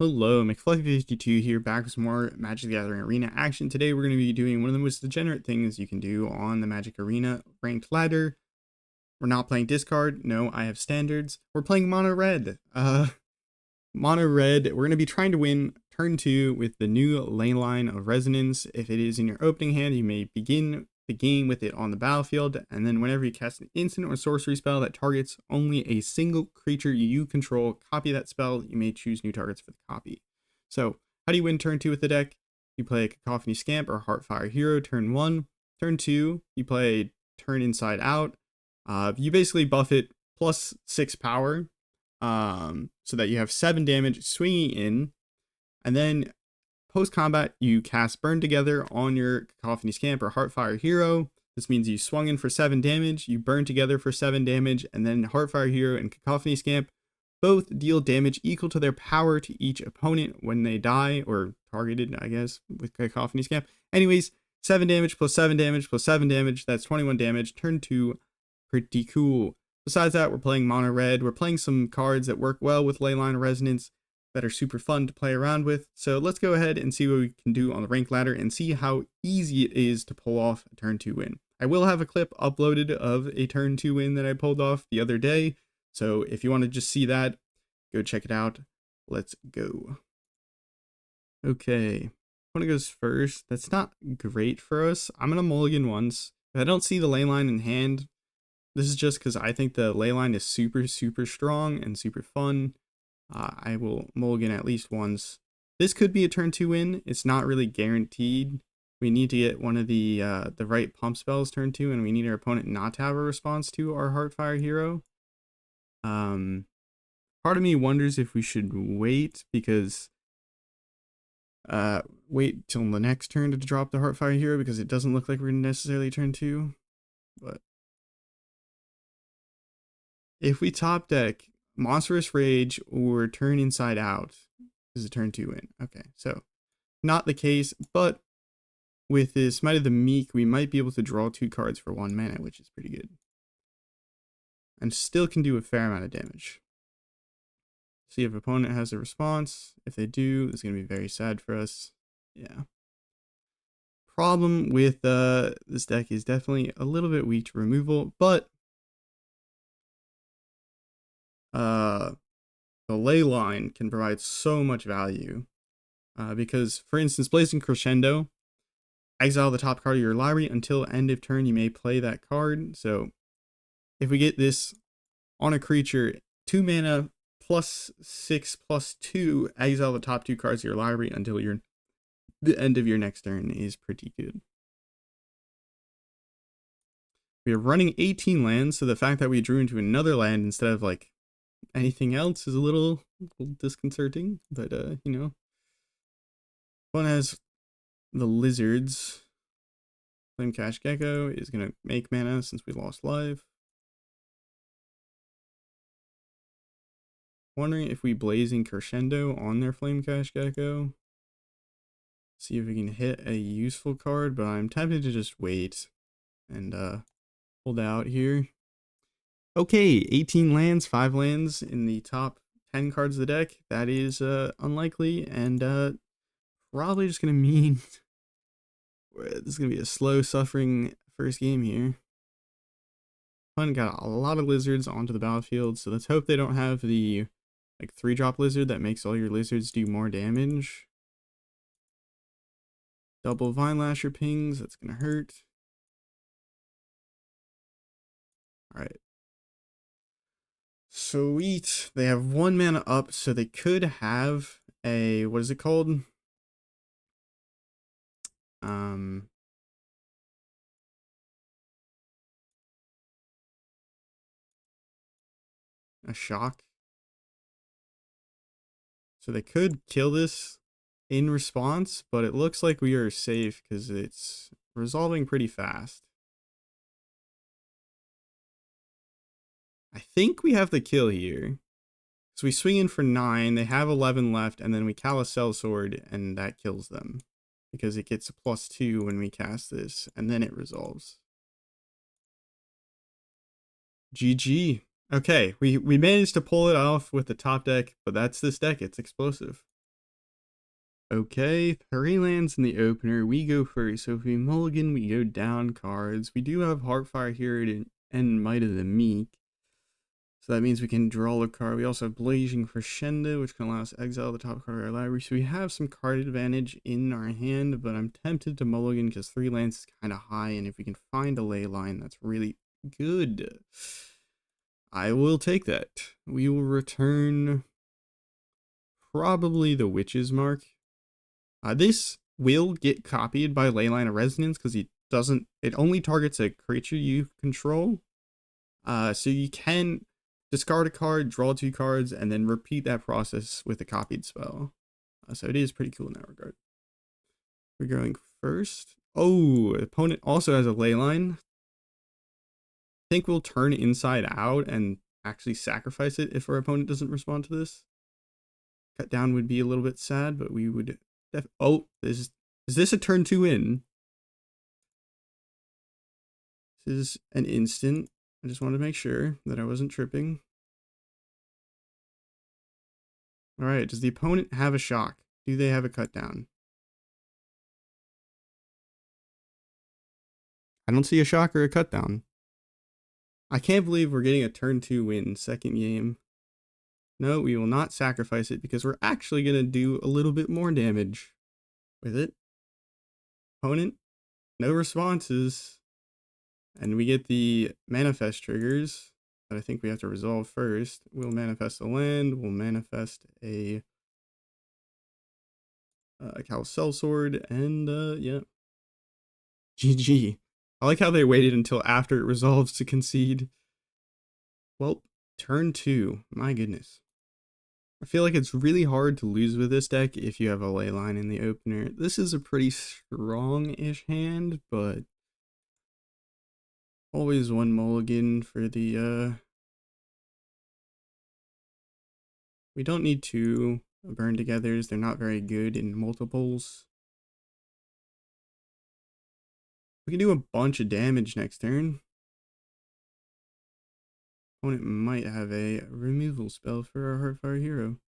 Hello, McFluffy52 here, back with some more Magic the Gathering Arena action. Today we're going to be doing one of the most degenerate things you can do on the Magic Arena ranked ladder. We're not playing discard. No, I have standards. We're playing mono red. Mono red, we're going to be trying to win turn 2 with the new Leyline of Resonance. If it is in your opening hand, you may begin the game with it on the battlefield, and then whenever you cast an instant or sorcery spell that targets only a single creature you control, copy that spell. You may choose new targets for the copy. So, how do you win turn 2 with the deck? You play a Cacophony Scamp or Heartfire Hero turn 1. Turn 2, you play Turn Inside Out. You basically buff it plus 6 power, so that you have 7 damage swinging in, and then post-combat, you cast Burn Together on your Cacophony Scamp or Heartfire Hero. This means you swung in for 7 damage, you burn together for 7 damage, and then Heartfire Hero and Cacophony Scamp both deal damage equal to their power to each opponent when they die, or targeted, I guess, with Cacophony Scamp. Anyways, 7 damage plus 7 damage plus 7 damage, that's 21 damage. Turn 2, pretty cool. Besides that, we're playing mono red. We're playing some cards that work well with Leyline of Resonance that are super fun to play around with. So let's go ahead and see what we can do on the rank ladder and see how easy it is to pull off a turn 2 win. I will have a clip uploaded of a turn 2 win that I pulled off the other day. So if you want to just see that, go check it out. Let's go. Okay, opponent goes first. That's not great for us. I'm going to mulligan once. If I don't see the Leyline in hand, this is just because I think the Leyline is super strong and super fun. I will mulligan at least once. This could be a turn 2 win. It's not really guaranteed. We need to get one of the right pump spells turn 2, and we need our opponent not to have a response to our Heartfire Hero. Part of me wonders if we should wait, because wait till the next turn to drop the Heartfire Hero, because it doesn't look like we're necessarily turn 2. But if we top deck Monstrous Rage or Turn Inside Out is a turn 2 win. Okay, so not the case, but with this Might of the Meek, we might be able to draw 2 cards for 1 mana, which is pretty good. And still can do a fair amount of damage. See if opponent has a response. If they do, it's going to be very sad for us. Yeah. Problem with this deck is definitely a little bit weak to removal, but the Leyline can provide so much value, because, for instance, Blazing Crescendo, exile the top card of your library until end of turn. You may play that card. So if we get this on a creature, 2 mana plus 6 plus 2, exile the top 2 cards of your library until the end of your next turn is pretty good. We are running 18 lands, so the fact that we drew into another land instead of like anything else is a little disconcerting, but you know. One has the Lizards. Flame Cash Gecko is gonna make mana since we lost life. Wondering if we Blazing Crescendo on their Flame Cash Gecko. See if we can hit a useful card, but I'm tempted to just wait and hold out here. Okay, 18 lands, 5 lands in the top 10 cards of the deck. That is unlikely, and probably just going to mean this is going to be a slow, suffering first game here. Opponent got a lot of lizards onto the battlefield, so let's hope they don't have the 3-drop lizard that makes all your lizards do more damage. Double Vine Lasher pings, that's going to hurt. Alright. Sweet. They have 1 mana up, so they could have a, what is it called? A shock. So they could kill this in response, but it looks like we are safe because it's resolving pretty fast. I think we have the kill here. So we swing in for 9, they have 11 left, and then we Callous Sell-Sword, and that kills them. Because it gets a +2 when we cast this, and then it resolves. GG. Okay, we managed to pull it off with the top deck, but that's this deck. It's explosive. Okay, 3 lands in the opener. We go first. So if we mulligan, we go down cards. We do have Heartfire Hero and Might of the Meek. So that means we can draw a card. We also have Blazing Crescendo, which can allow us to exile the top card of our library. So we have some card advantage in our hand, but I'm tempted to mulligan because 3 lands is kind of high. And if we can find a Leyline, that's really good. I will take that. We will return probably the Witch's Mark. This will get copied by Leyline of Resonance because it only targets a creature you control. So you can discard a card, draw 2 cards, and then repeat that process with a copied spell. So it is pretty cool in that regard. We're going first. Oh, opponent also has a Leyline. I think we'll turn inside out and actually sacrifice it if our opponent doesn't respond to this. Cut down would be a little bit sad, but we would... Oh, is this a turn 2 in? This is an instant. I just wanted to make sure that I wasn't tripping. Alright, does the opponent have a shock? Do they have a cut down? I don't see a shock or a cut down. I can't believe we're getting a turn 2 win second game. No, we will not sacrifice it because we're actually going to do a little bit more damage with it. Opponent, no responses. And we get the manifest triggers that I think we have to resolve first. We'll manifest a land. We'll manifest a Callous Sell-Sword. And yeah. GG. I like how they waited until after it resolves to concede. Well, turn 2. My goodness. I feel like it's really hard to lose with this deck if you have a Leyline in the opener. This is a pretty strong-ish hand, but always one mulligan for the, we don't need 2 burn togethers. They're not very good in multiples. We can do a bunch of damage next turn. Opponent might have a removal spell for our Heartfire Hero.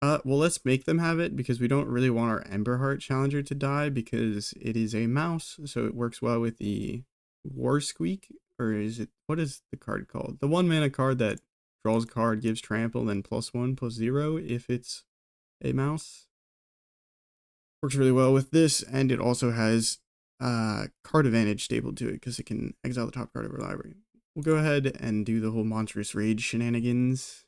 Well, let's make them have it because we don't really want our Emberheart Challenger to die because it is a mouse, so it works well with the War Squeak, or is it, what is the card called? The 1-mana card that draws a card, gives trample, then +1/+0 if it's a mouse. Works really well with this, and it also has card advantage stapled to it because it can exile the top card of our library. We'll go ahead and do the whole Monstrous Rage shenanigans.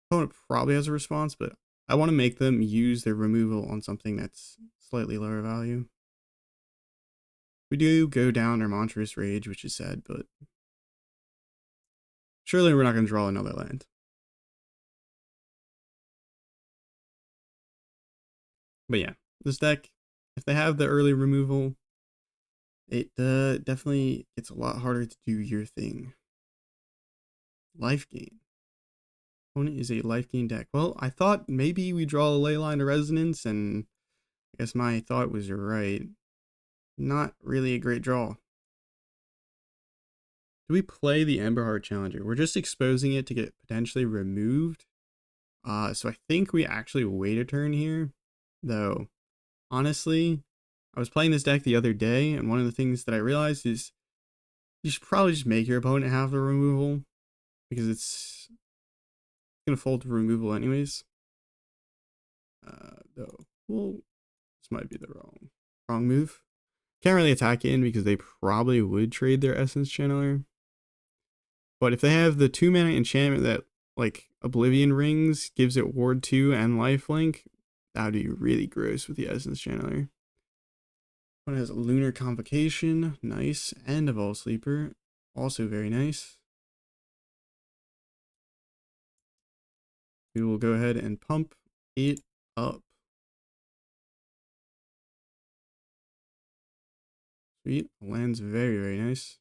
Opponent probably has a response, but I want to make them use their removal on something that's slightly lower value. We do go down our Monstrous Rage, which is sad, but surely we're not going to draw another land. But yeah, this deck, if they have the early removal, it definitely gets a lot harder to do your thing. Lifegain. Opponent is a Lifegain deck. Well, I thought maybe we draw a Leyline of Resonance, and I guess my thought was right. Not really a great draw. Do we play the Emberheart Challenger? We're just exposing it to get potentially removed. So I think we actually wait a turn here. Though, honestly, I was playing this deck the other day, and one of the things that I realized is you should probably just make your opponent have the removal because it's gonna fold to removal anyways. Though, well, this might be the wrong move. Can't really attack in because they probably would trade their Essence Channeler. But if they have the 2-mana enchantment that, like, Oblivion Rings gives it Ward 2 and Lifelink, that would be really gross with the Essence Channeler. One has Lunar Convocation, nice, and a Vault Sleeper, also very nice. We will go ahead and pump it up. Sweet, lands very, very nice.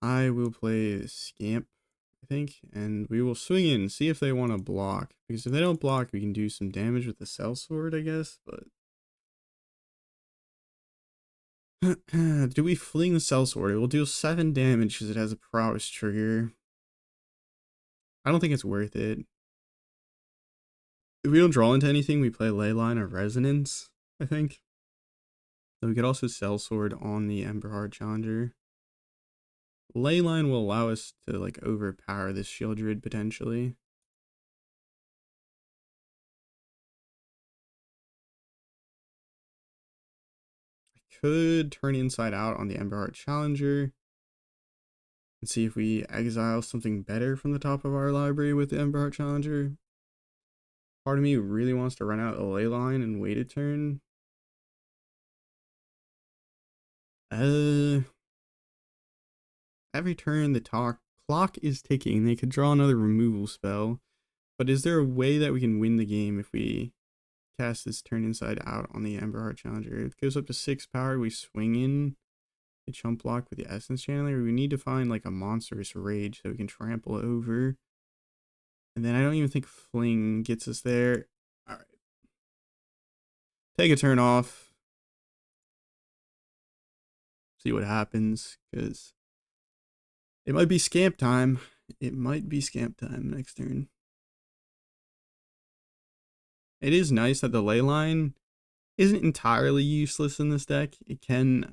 I will play Scamp, I think, and we will swing in, see if they want to block. Because if they don't block, we can do some damage with the Sell-Sword, I guess, but... do we fling the Sell-Sword? It will deal 7 damage because it has a prowess trigger. I don't think it's worth it. If we don't draw into anything, we play Leyline of Resonance, I think. So we could also Sell-Sword on the Emberheart Challenger. Leyline will allow us to like overpower this Shield Druid potentially. I could turn inside out on the Emberheart Challenger and see if we exile something better from the top of our library with the Emberheart Challenger. Part of me really wants to run out a Leyline and wait a turn. Every turn the clock is ticking. They could draw another removal spell. But is there a way that we can win the game if we cast this turn inside out on the Emberheart Challenger? It goes up to 6 power. We swing in a chump block with the Essence Channeler. We need to find like a Monstrous Rage so we can trample over. And then I don't even think Fling gets us there. Alright. Take a turn off. See what happens. Because it might be Scamp time. It might be Scamp time next turn. It is nice that the Leyline isn't entirely useless in this deck. It can,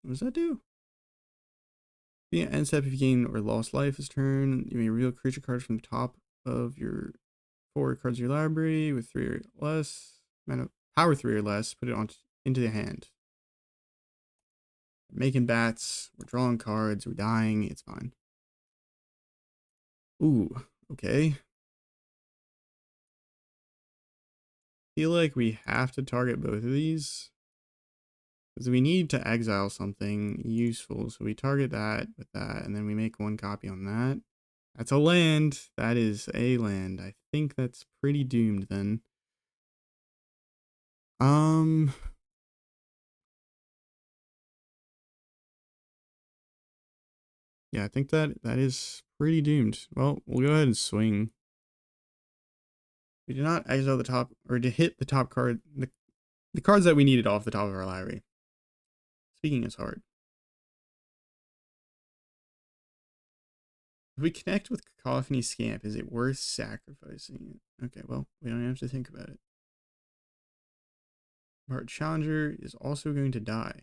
what does that do? Yeah, end step if you gain or lost life this turn, you may reveal creature cards from the top of your 4 cards of your library with 3 or less, power 3 or less, put it on into the hand. We're making bats, we're drawing cards, we're dying, it's fine. Ooh, okay. Feel like we have to target both of these because we need to exile something useful. So we target that with that, and then we make 1 copy on that. That's a land. That is a land. I think that's pretty doomed then. Yeah, I think that is pretty doomed. Well, we'll go ahead and swing. We did not exile the top, or to hit the top card, the cards that we needed off the top of our library. Speaking is hard. If we connect with Cacophony Scamp, is it worth sacrificing it? Okay, well, we don't have to think about it. Heartfire Challenger is also going to die.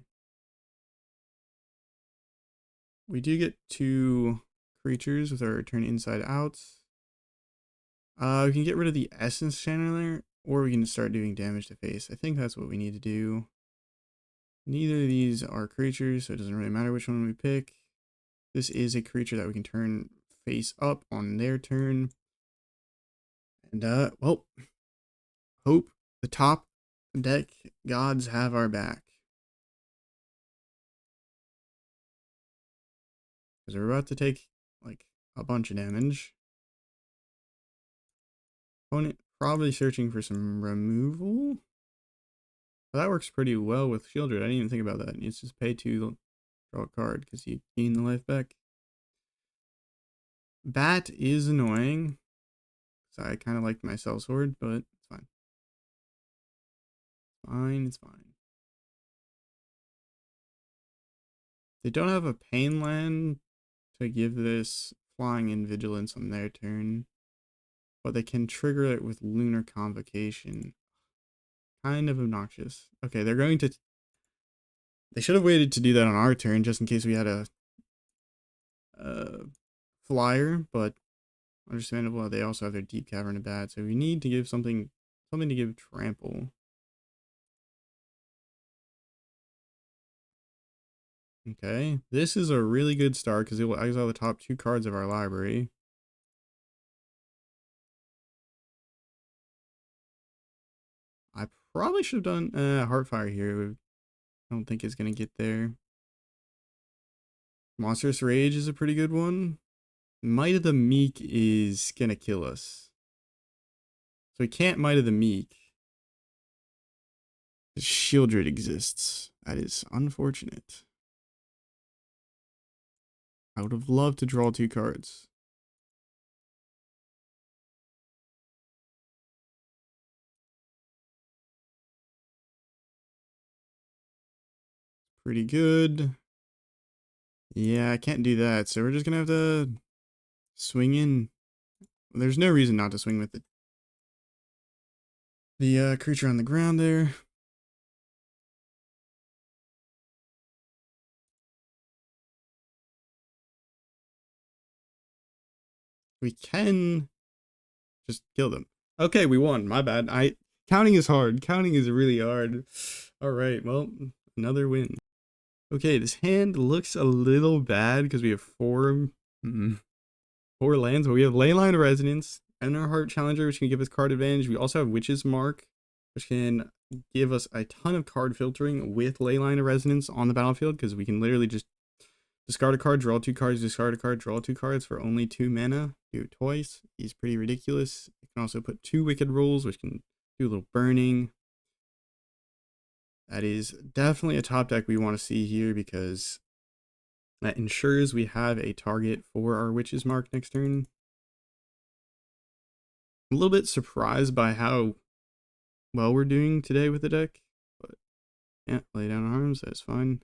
We do get 2 creatures with our turn inside out. We can get rid of the Essence Channeler, or we can start doing damage to face. I think that's what we need to do. Neither of these are creatures, so it doesn't really matter which one we pick. This is a creature that we can turn face up on their turn. And, well, hope the top deck gods have our back. Because we're about to take, like, a bunch of damage. Opponent probably searching for some removal. Well, that works pretty well with Shieldred. I didn't even think about that. It's just pay 2, draw a card, because you gain the life back. Bat is annoying. So I kind of liked my Sell-Sword, but it's fine. It's fine. They don't have a Pain land to give this Flying in Vigilance on their turn, but they can trigger it with Lunar Convocation. Kind of obnoxious. Okay, they're going to... They should have waited to do that on our turn, just in case we had a flyer, but understandable. They also have their Deep Cavern of Bat, so we need to give something to give trample. Okay, this is a really good start because it will exile the top 2 cards of our library. I probably should have done Heartfire Hero. I don't think it's going to get there. Monstrous Rage is a pretty good one. Might of the Meek is going to kill us. So we can't Might of the Meek. Shieldred exists. That is unfortunate. I would have loved to draw 2 cards. Pretty good. Yeah, I can't do that. So we're just going to have to swing in. there's no reason not to swing with the creature on the ground there. We can just kill them. Okay, we won. My bad. Counting is hard. Counting is really hard. All right, well, another win. Okay, this hand looks a little bad because we have four lands, but we have Leyline of Resonance, Emberheart Challenger, which can give us card advantage. We also have Witch's Mark, which can give us a ton of card filtering with Leyline of Resonance on the battlefield, because we can literally just discard a card, draw 2 cards, discard a card, draw 2 cards for only 2 mana. Do it twice. He's pretty ridiculous. You can also put 2 Wicked Rules, which can do a little burning. That is definitely a top deck we want to see here, because that ensures we have a target for our Witch's Mark next turn. I'm a little bit surprised by how well we're doing today with the deck, but yeah, lay down arms, that's fine.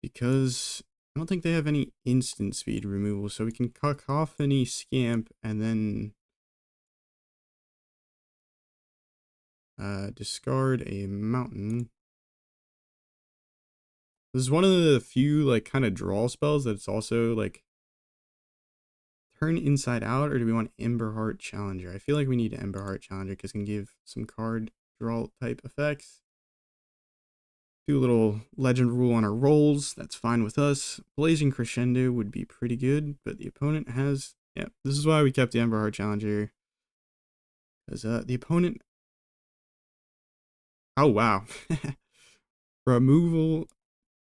Because I don't think they have any instant speed removal, so we can Cacophony Scamp and then discard a mountain. This is one of the few like kind of draw spells that's also like turn inside out, or do we want Emberheart Challenger? I feel like we need Emberheart Challenger because it can give some card draw type effects. Do a little legend rule on our rolls. That's fine with us. Blazing Crescendo would be pretty good, but the opponent has... Yeah, this is why we kept the Emberheart Challenger. Because the opponent... Oh, wow. Removal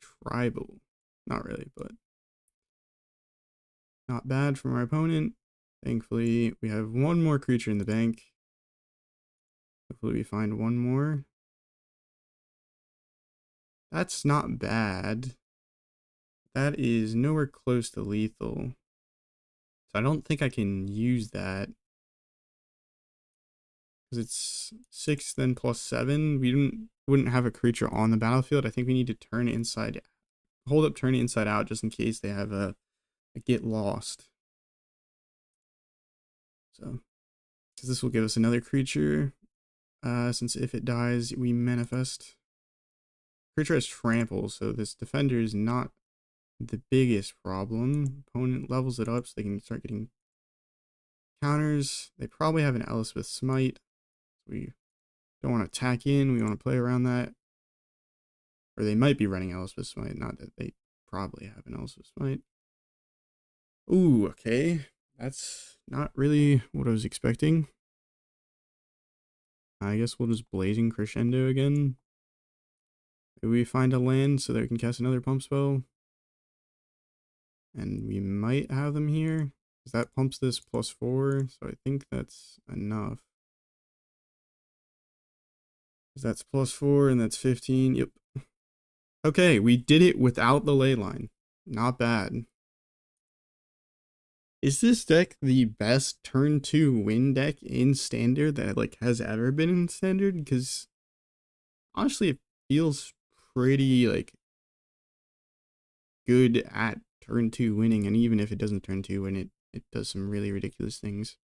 Tribal. Not really, but... Not bad from our opponent. Thankfully, we have one more creature in the bank. Hopefully we find one more. That's not bad. That is nowhere close to lethal. So I don't think I can use that. Because it's 6 then +7. We wouldn't have a creature on the battlefield. I think we need to turn it inside. Hold up, turn it inside out just in case they have a get lost. So, because this will give us another creature. Since if it dies, we manifest. Creature has trample, so this defender is not the biggest problem. Opponent levels it up so they can start getting counters. They probably have an Elspeth Smite. We don't want to attack in. We want to play around that. Or they might be running Elspeth Smite. Not that they probably have an Elspeth Smite. Ooh, okay. That's not really what I was expecting. I guess we'll just Blazing Crescendo again. Maybe we find a land so that we can cast another pump spell. And we might have them here. Because that pumps this +4. So I think that's enough. Because that's +4 and that's 15. Yep. Okay, we did it without the ley line. Not bad. Is this deck the best turn 2 win deck in standard that like has ever been in standard? Because honestly, it feels pretty like good at turn 2 winning, and even if it doesn't turn 2 win, it does some really ridiculous things.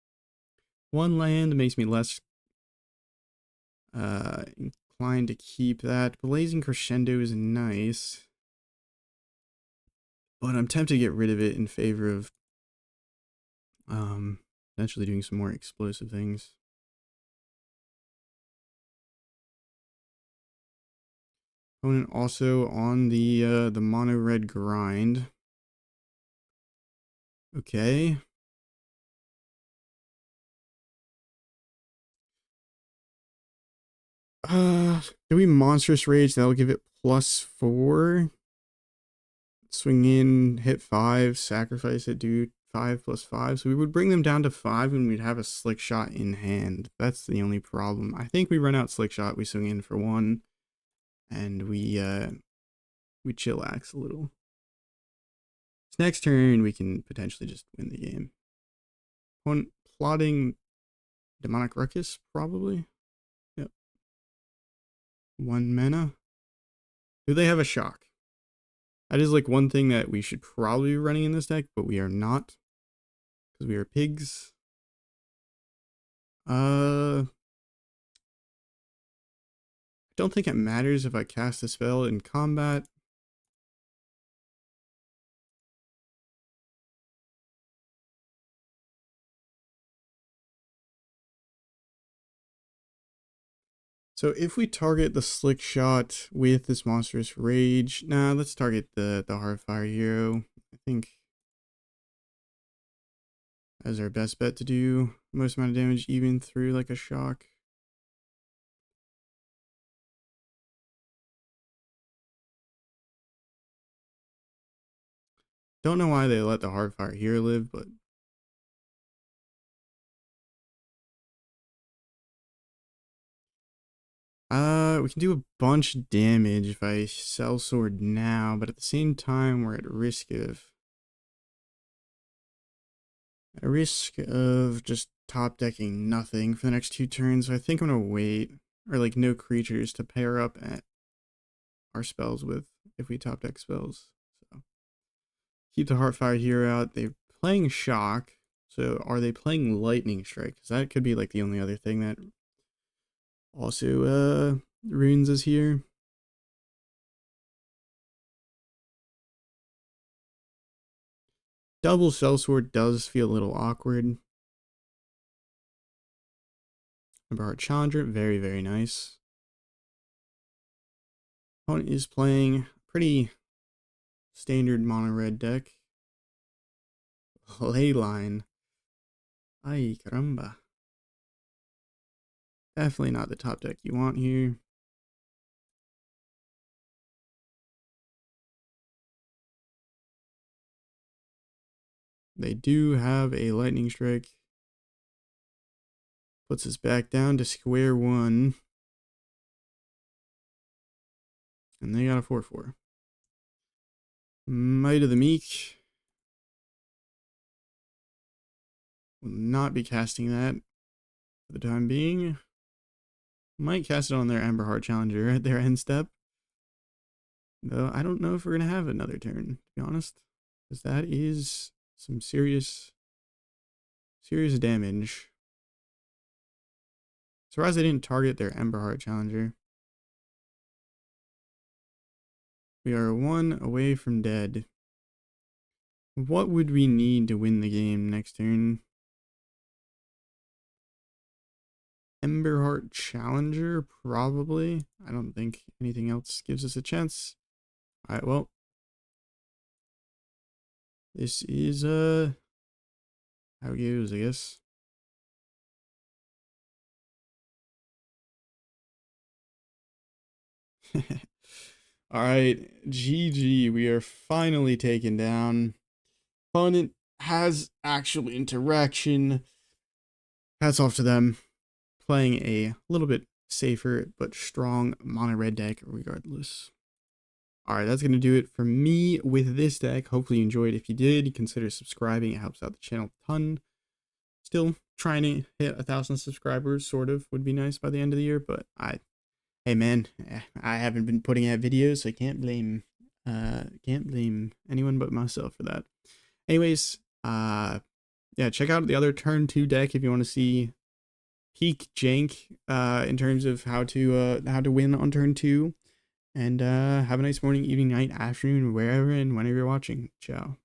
One land makes me less inclined to keep that. Blazing Crescendo is nice, but I'm tempted to get rid of it in favor of potentially doing some more explosive things. Opponent also on the mono red grind. Okay. Do we Monstrous Rage? That'll give it +4. Swing in, hit 5, sacrifice it, do 5 + 5. So we would bring them down to 5 and we'd have a Slick Shot in hand. That's the only problem. I think we run out Slick Shot, we swing in for 1, and we chillax a little. So next turn, we can potentially just win the game. Opponent plotting Demonic Ruckus, probably. Yep. 1 mana. Do they have a shock? That is like one thing that we should probably be running in this deck, but we are not. Because we are pigs. Don't think it matters if I cast a spell in combat. So if we target the Slick Shot with this Monstrous Rage, let's target the Heartfire Hero. I think that's our best bet to do most amount of damage, even through like a shock. Don't know why they let the Heartfire Hero live, but we can do a bunch of damage if I Sell-Sword now, but at the same time, we're at risk of just top decking nothing for the next 2 turns. So I think I'm gonna wait, or like no creatures to pair up at our spells with if we top deck spells. So keep the Heartfire Hero out. They're playing Shock, so are they playing Lightning Strike? Because that could be like the only other thing that also ruins us here. Double Sell-Sword does feel a little awkward. Emberheart Challenger, very, very nice. Opponent is playing pretty standard mono red deck. Leyline. Ay caramba. Definitely not the top deck you want here. They do have a Lightning Strike. Puts us back down to square one. And they got a 4/4. Might of the Meek. Will not be casting that for the time being. Might cast it on their Emberheart Challenger at their end step. Though I don't know if we're going to have another turn, to be honest. Because that is some serious damage. Surprised they didn't target their Emberheart Challenger. We are 1 away from dead. What would we need to win the game next turn? Emberheart Challenger, probably. I don't think anything else gives us a chance. Alright, well. This is, how it goes, I guess. Alright, GG. We are finally taken down. Opponent has actual interaction. Hats off to them. Playing a little bit safer but strong mono red deck regardless. Alright, that's going to do it for me with this deck. Hopefully you enjoyed. If you did, consider subscribing. It helps out the channel a ton. Still trying to hit 1,000 subscribers, sort of. Would be nice by the end of the year, but hey man, I haven't been putting out videos, so I can't blame anyone but myself for that. Anyways, yeah, check out the other turn 2 deck if you want to see peak jank in terms of how to win on turn 2. And have a nice morning, evening, night, afternoon, wherever and whenever you're watching. Ciao.